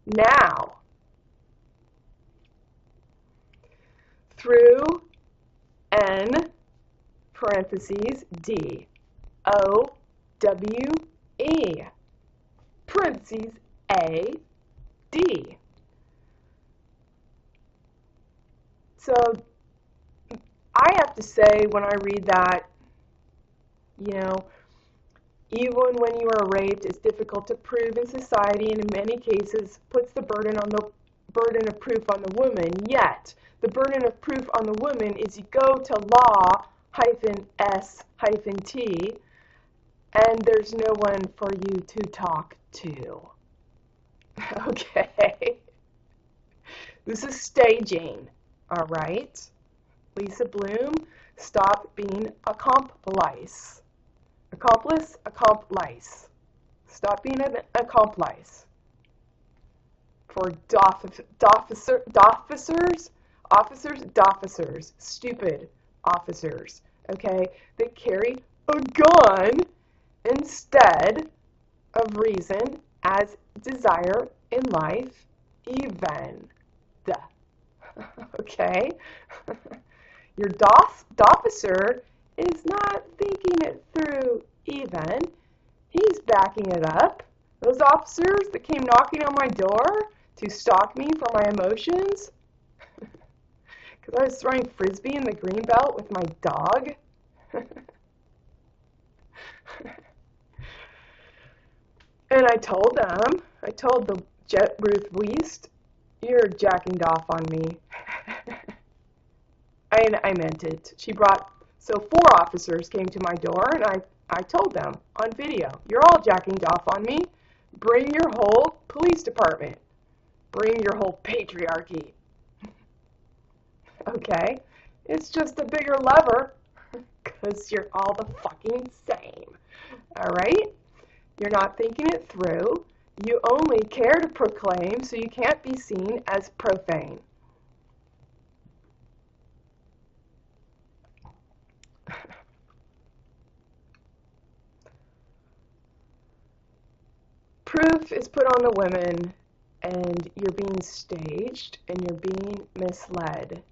now. Through, N, parentheses, D. O-W-E, parentheses, A-D. So I have to say, when I read that, even when you are raped, it's difficult to prove in society, and in many cases puts the burden of proof on the woman. Yet the burden of proof on the woman is you go to law-s-t, and there's no one for you to talk to. Okay, this is staging. All right, Lisa Bloom, stop being accomplice. Accomplice. Stop being an accomplice. For officers, stupid officers, okay, that carry a gun instead of reason as desire in life, even. Okay? Your officer is not thinking it through even. He's backing it up. Those officers that came knocking on my door to stalk me for my emotions because I was throwing frisbee in the green belt with my dog. And I told the Ruth Weist, you're jacking off on me. And I meant it. So 4 officers came to my door, and I told them on video, you're all jacking off on me. Bring your whole police department. Bring your whole patriarchy. Okay? It's just a bigger lever, because you're all the fucking same. Alright? You're not thinking it through. You only care to proclaim, so you can't be seen as profane. Proof is put on the women, and you're being staged, and you're being misled.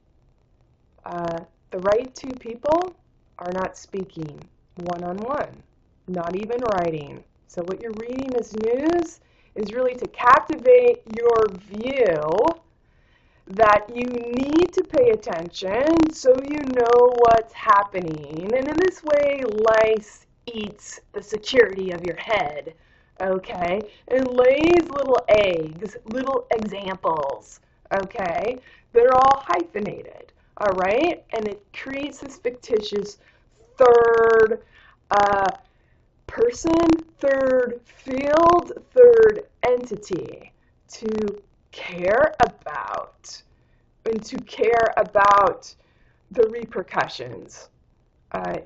The right 2 people are not speaking one-on-one, not even writing. So what you're reading as news is really to captivate your view that you need to pay attention so you know what's happening. And in this way, lice eats the security of your head, okay? And lays little eggs, little examples, okay? They're all hyphenated, all right? And it creates this fictitious third person, third field, third entity to care about, and to care about the repercussions. I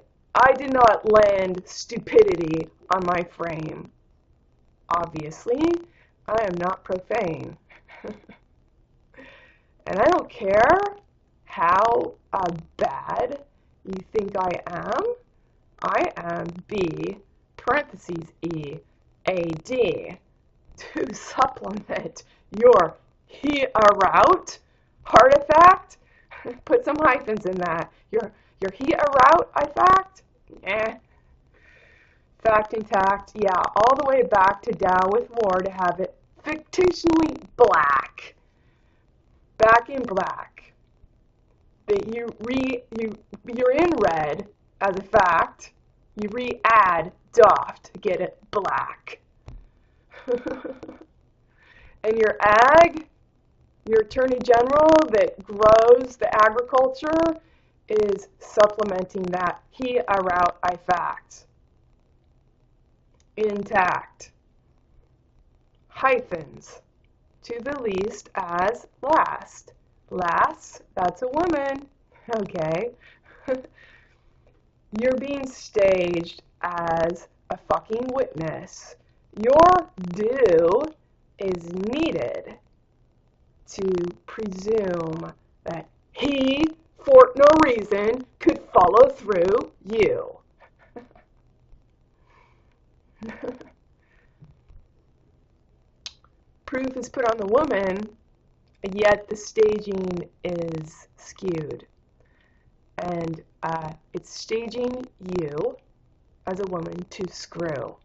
did not land stupidity on my frame. Obviously, I am not profane. And I don't care how bad you think I am B, parentheses E, A, D, to supplement your heir artifact. Put some hyphens in that. Your heir artifact? Fact intact, yeah, all the way back to Dow with War to have it fictionally black. Back in black. That you're in red as a fact. You re-add doff to get it black. And your attorney general that grows the agriculture is supplementing that heir fact. Intact. Hyphens. To the least as last. Last, that's a woman. Okay. You're being staged as a fucking witness. Your due is needed to presume that he, for no reason, could follow through you. Proof is put on the woman, yet the staging is skewed. And it's staging you as a woman to screw.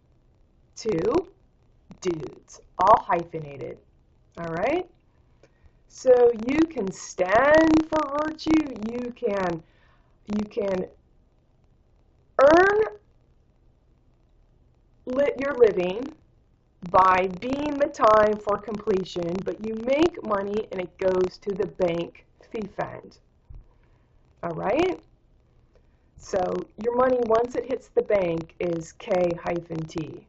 Two dudes, all hyphenated. All right? So you can stand for virtue. You can earn your living by being the time for completion, but you make money and it goes to the bank thief end. All right? So your money, once it hits the bank, is K-T.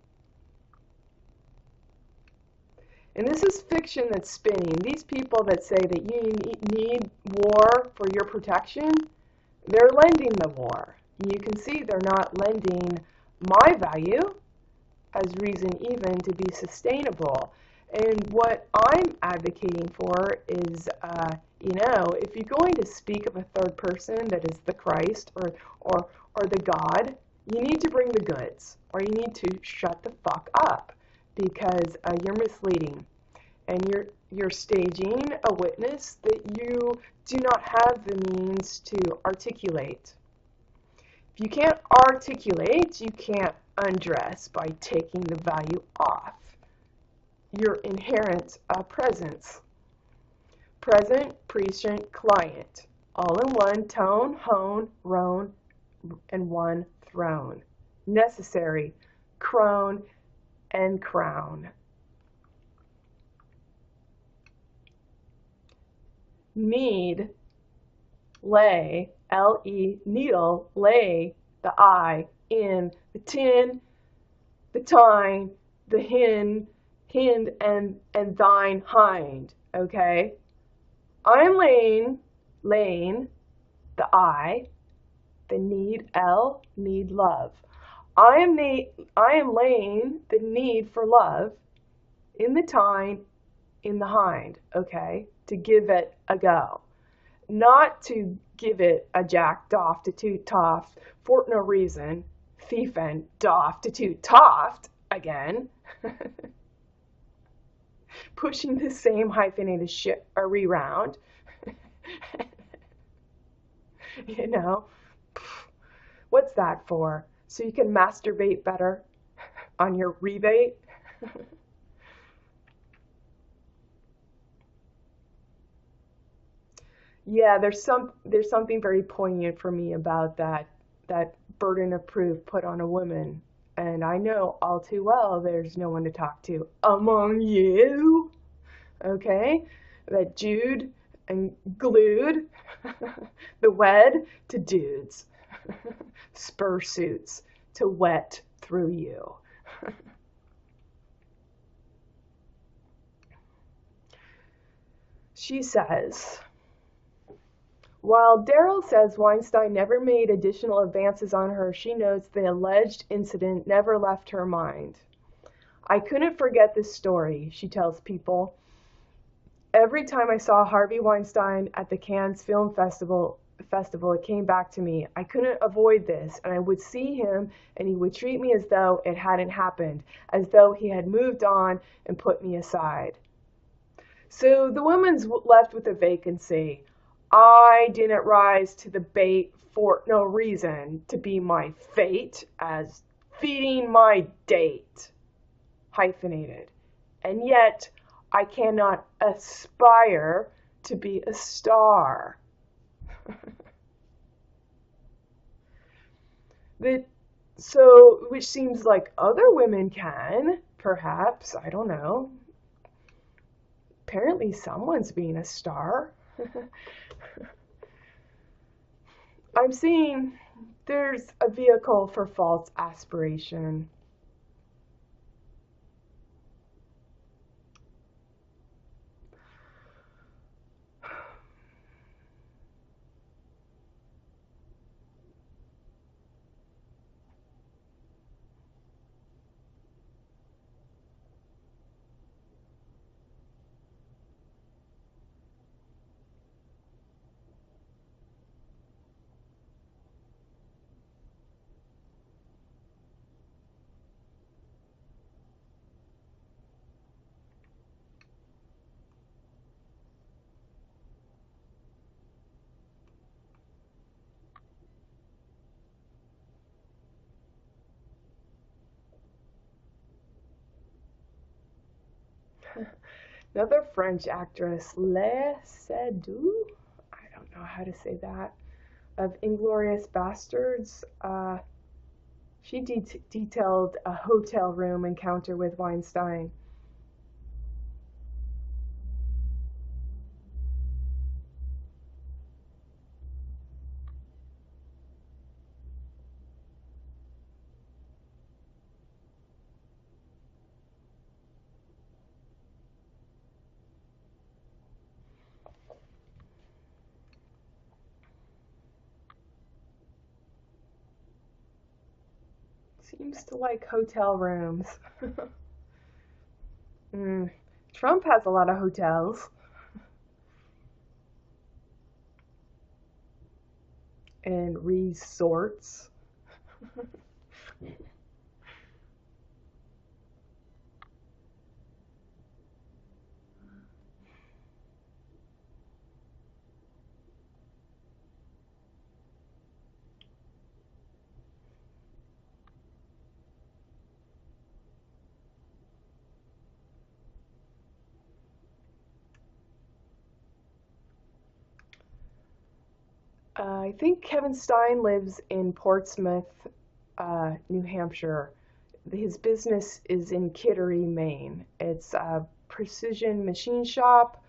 And this is fiction that's spinning. These people that say that you need war for your protection, they're lending the war. You can see they're not lending my value as reason even to be sustainable. And what I'm advocating for is, if you're going to speak of a third person that is the Christ or the God, you need to bring the goods, or you need to shut the fuck up, because you're misleading, and you're staging a witness that you do not have the means to articulate. If you can't articulate, you can't undress by taking the value off your inherent presence. Present, prescient, client, all in one tone, hone, roan, and one throne. Necessary, crone, and crown. Need, lay, L-E, needle, lay, the I, in, the tin, the tine, the hind, and thine hind, okay? I'm laying, the I, the need, L, need love. I am laying the need for love in the tine, in the hind, okay? To give it a go. Not to give it a jack doff to toot toft for no reason, thief and doff to toot toft again. Pushing the same hyphenated shit around. What's that for? So you can masturbate better on your rebate? Yeah, there's something very poignant for me about that burden of proof put on a woman. And I know all too well there's no one to talk to among you. Okay? That Jude and glued the wed to dudes. Spur suits to wet through you. She says, while Daryl says Weinstein never made additional advances on her, she notes the alleged incident never left her mind. I couldn't forget this story, she tells People. Every time I saw Harvey Weinstein at the Cannes Film Festival, it came back to me. I couldn't avoid this, and I would see him, and he would treat me as though it hadn't happened, as though he had moved on and put me aside. So the woman's left with a vacancy. I didn't rise to the bait for no reason to be my fate as feeding my date. Hyphenated. And yet, I cannot aspire to be a star. Which seems like other women can, perhaps, I don't know. Apparently someone's being a star. I'm seeing there's a vehicle for false aspiration. Another French actress, Léa Seydoux, I don't know how to say that, of Inglorious Bastards. She detailed a hotel room encounter with Weinstein. Seems to like hotel rooms. Trump has a lot of hotels and resorts. I think Kevin Stein lives in Portsmouth, New Hampshire. His business is in Kittery, Maine. It's a precision machine shop,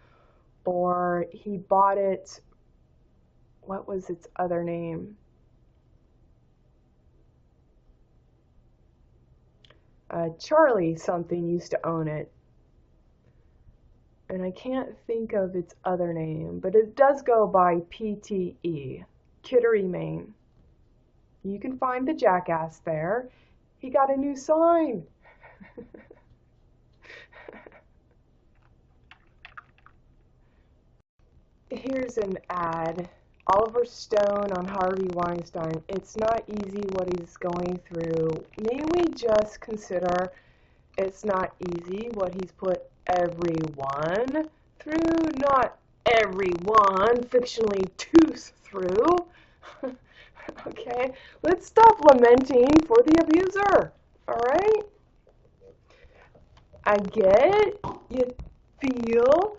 or he bought it. What was its other name? Charlie something used to own it. And I can't think of its other name, but it does go by PTE, Kittery, Maine. You can find the jackass there. He got a new sign. Here's an ad. Oliver Stone on Harvey Weinstein. It's not easy what he's going through. May we just consider it's not easy what he's put everyone through? Not everyone fictionally tooth through. Okay? Let's stop lamenting for the abuser. Alright? I get you feel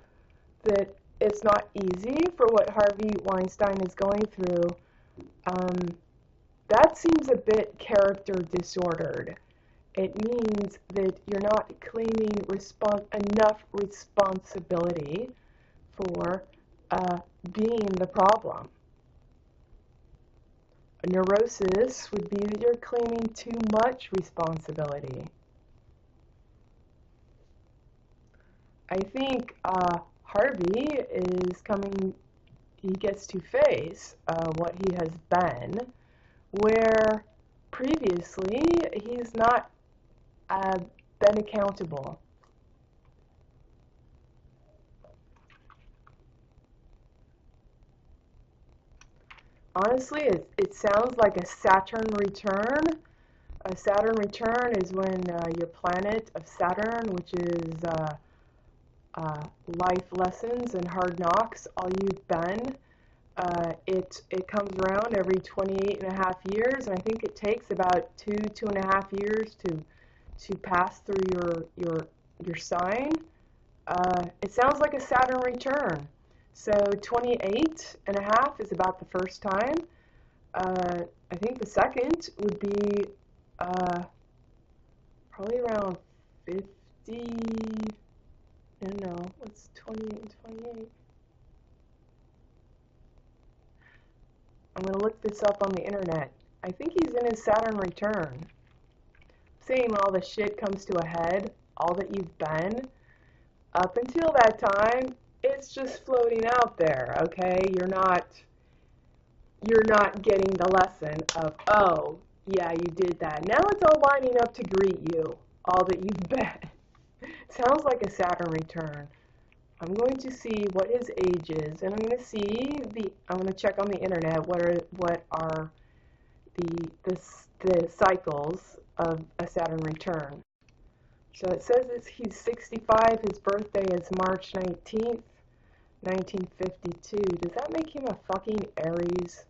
that it's not easy for what Harvey Weinstein is going through. That seems a bit character disordered. It means that you're not claiming enough responsibility for being the problem. A neurosis would be that you're claiming too much responsibility. I think Harvey is he gets to face what he has been, where previously he's not been accountable. Honestly, it sounds like a Saturn return. A Saturn return is when your planet of Saturn, which is life lessons and hard knocks, all you've been. It comes around every 28 and a half years, and I think it takes about 2.5 years to pass through your sign. It sounds like a Saturn return. So 28 and a half is about the first time. I think the second would be probably around 50. I don't know, what's 28 and 28? I'm going to look this up on the internet. I think he's in his Saturn return. Saying all the shit comes to a head, all that you've been. Up until that time, it's just floating out there, okay? You're not getting the lesson of, oh, yeah, you did that. Now it's all lining up to greet you, all that you've been. Sounds like a Saturn return. I'm going to see what his age is, and I'm going to check on the internet what are the cycles of a Saturn return. So it says he's 65. His birthday is March 19th, 1952. Does that make him a fucking Aries?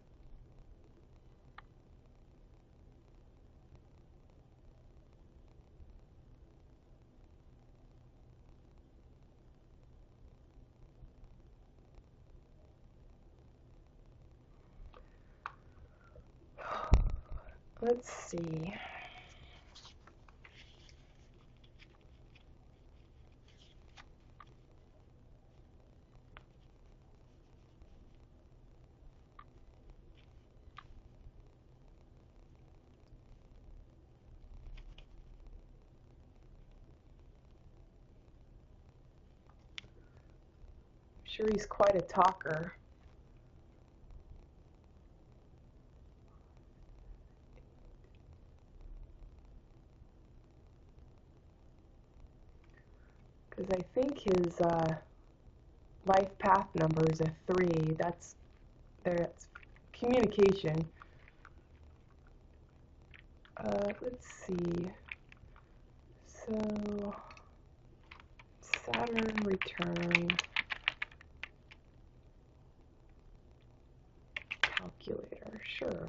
Let's see. I'm sure he's quite a talker. Because I think his life path number is a 3. That's communication. Let's see. So, Saturn return calculator. Sure.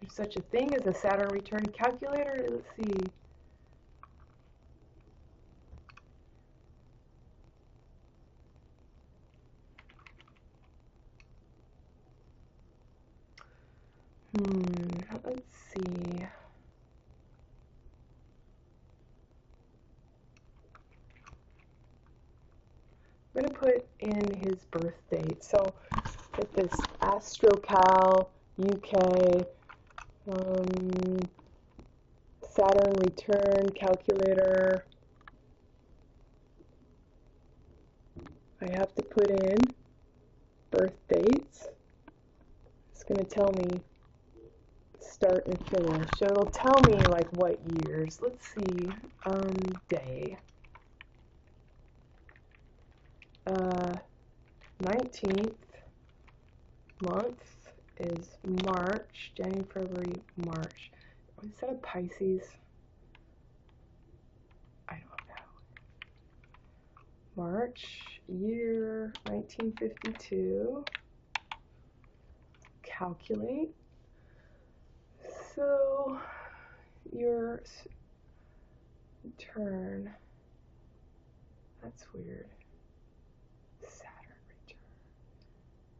There's such a thing as a Saturn return calculator. Let's see. Let's see. I'm going to put in his birth date. So, get this AstroCal UK Saturn return calculator. I have to put in birth dates. It's going to tell me start and finish. So it'll tell me like what years. Let's see. Day. 19th month is March. January, February, March. Is that a Pisces? I don't know. March, year 1952. Calculate. So your return. That's weird. Saturn return.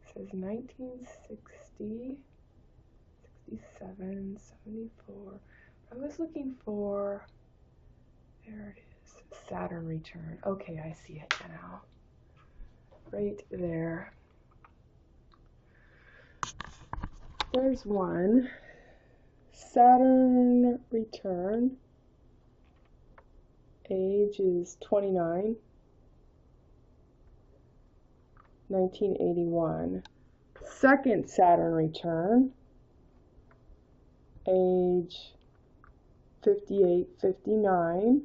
It says 1960, 67, 74. I was looking for, there it is, Saturn return. Okay, I see it now. Right there. There's one. Saturn return. Age is 29. 1981. Second Saturn return. Age 58, 59.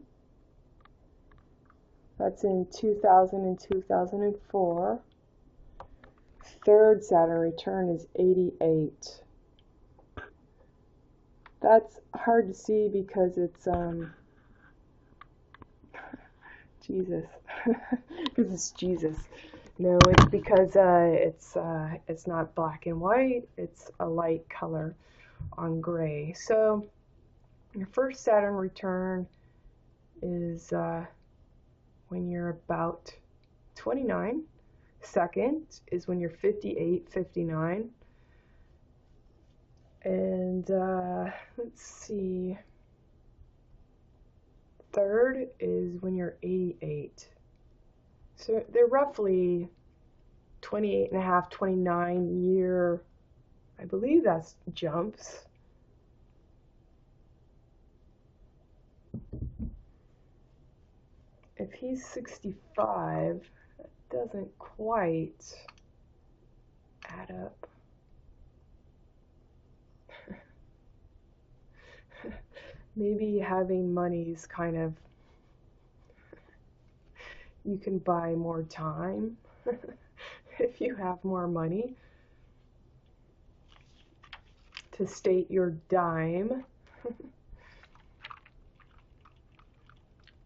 That's in 2000 and 2004. Third Saturn return is 88. That's hard to see because it's Jesus. Because it's Jesus. No, it's because it's not black and white. It's a light color on gray. So your first Saturn return is when you're about 29. Second is when you're 58, 59. And let's see. Third is when you're 88. So they're roughly 28 and a half, 29 year, I believe that's jumps. If he's 65, that doesn't quite add up. Maybe having money is kind of, you can buy more time if you have more money. To state your dime.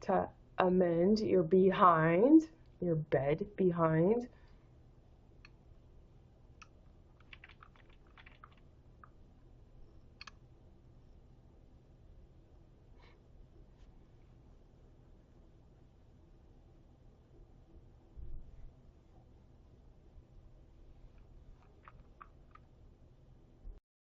To amend your behind, your bed behind.